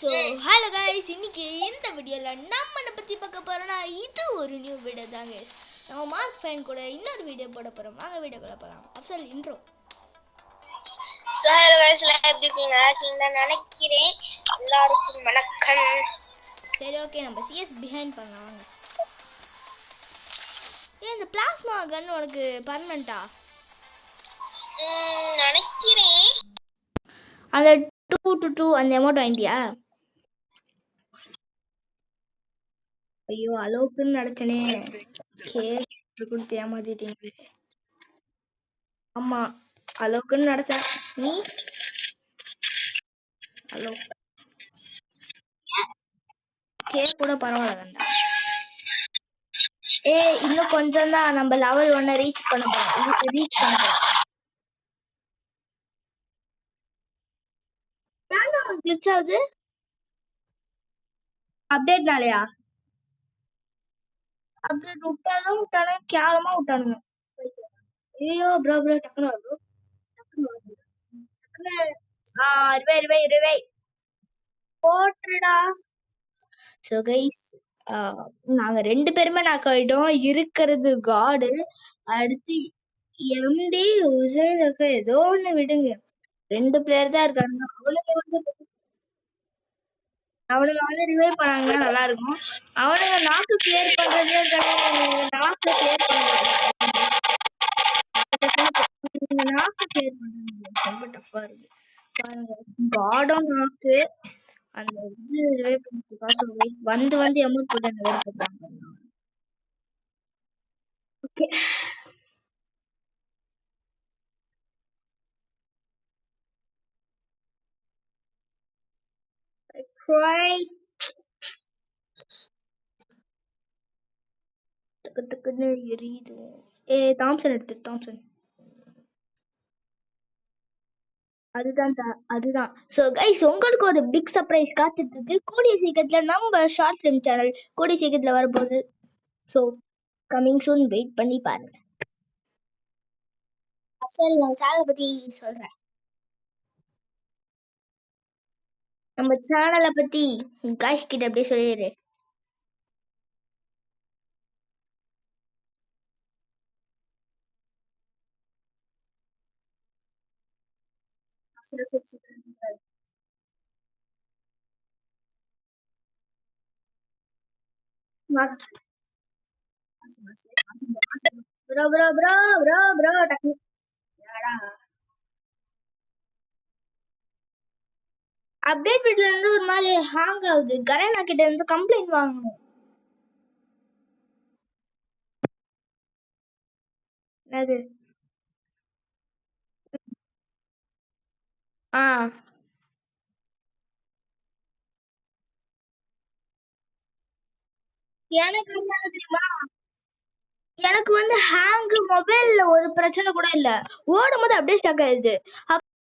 So hello guys, இன்னைக்கு இந்த வீடியோவில் நம்ம என்ன பற்றி பார்க்க போகிறோன்னா, இது ஒரு நியூ வீடியோ தான் கைஸ். நம்ம மார்க் ஃபேன் கூட இன்னொரு வீடியோ போட போகிறோம். வாங்க வீடியோக்குள்ள போகலாம். Afzal intro. So hello guys, எல்லாம் எப்படி இருக்கீங்க? நான் நினைக்கிறேன் எல்லாருக்கும் வணக்கம். சரி, ஓகே, நம்ம சிஎஸ் பிஹைண்ட் பண்ணலாம். வாங்க. ஏன் இந்த பிளாஸ்மா கன் உனக்கு பர்மனெண்ட்டா? நினைக்கிறேன் அந்த 2-2 அந்த அமௌண்ட் வாங்கிட்டியா? ஐயோ, அளவுக்குன்னு நினச்சனே. கேட்டு கொடுத்து ஏமாத்திட்டீங்க. ஆமாம், அளவுக்குன்னு நினச்சேன். நீ ஹலோ கேக் கூட பரவாயில்ல. இன்னும் கொஞ்சம் தான் நம்ம லெவல் 1 ரீச் பண்ண போறோம். ஏன்டா உனக்கு கிளிச் ஆகுது? அப்டேட்னாலயா? அப்டேட் விட்டாலும் விட்டானுங்க, கேவலமா விட்டானுங்க. ஐயோ ப்ரோ டக்குனு ப்ரோ டக்குனு போட்டுடா. ஸோ கைஸ், நாங்கள் 2 பேருமே நாக் ஆகிட்டோம். இருக்கிறது காடு, அடுத்து எம்டி ஹுசைன் ஏதோ ஒன்று விடுங்க. 2 பிளேயர் தான் இருக்காங்க. அவனுங்க வந்து ரிவைவ் பண்ணாங்கன்னா நல்லா இருக்கும். அவனுங்க நாக்கு கிளியர் பண்றதே நாக்கு கிளியர் ரொம்ப டஃபா இருக்கு. கார்டும் நாக்கு அந்த இது ரிவைவ் பண்ணிட்டு வந்து எமௌண்ட் போட்டு ரிவைவ் பண்றாங்க. ஓகே, டக்குன்னு எரியுது. தாம்சன் எடுத்து தாம்சன். அதுதான். ஸோ கைஸ், உங்களுக்கு ஒரு பிக் சர்ப்ரைஸ் காத்துட்டு இருக்கு. கூடிய சீக்கிரத்தில் நம்ம ஷார்ட் ஃபிலிம் சேனல் கூடிய சீக்கிரத்தில் வரப்போகுது. ஸோ கமிங் சூன், வெயிட் பண்ணி பாருங்க. சரி, நம்ம சேனலை பற்றி சொல்கிறேன். நம்ம சேனலை பற்றி காய்ஸ் கிட்ட அப்படியே சொல்லிடுறேன். அப்டேட் வீட்ல இருந்து ஒரு மாதிரி ஹேங் ஆகுது. கரேனா கிட்ட இருந்து கம்ப்ளைண்ட் வாங்கணும். என்னது? எனக்கு என்ன தெரியுமா, எனக்கு வந்து ஹேங் மொபைல்ல ஒரு பிரச்சனை கூட இல்ல, ஓடும் போது அப்படியே ஸ்டக் ஆயிடுது.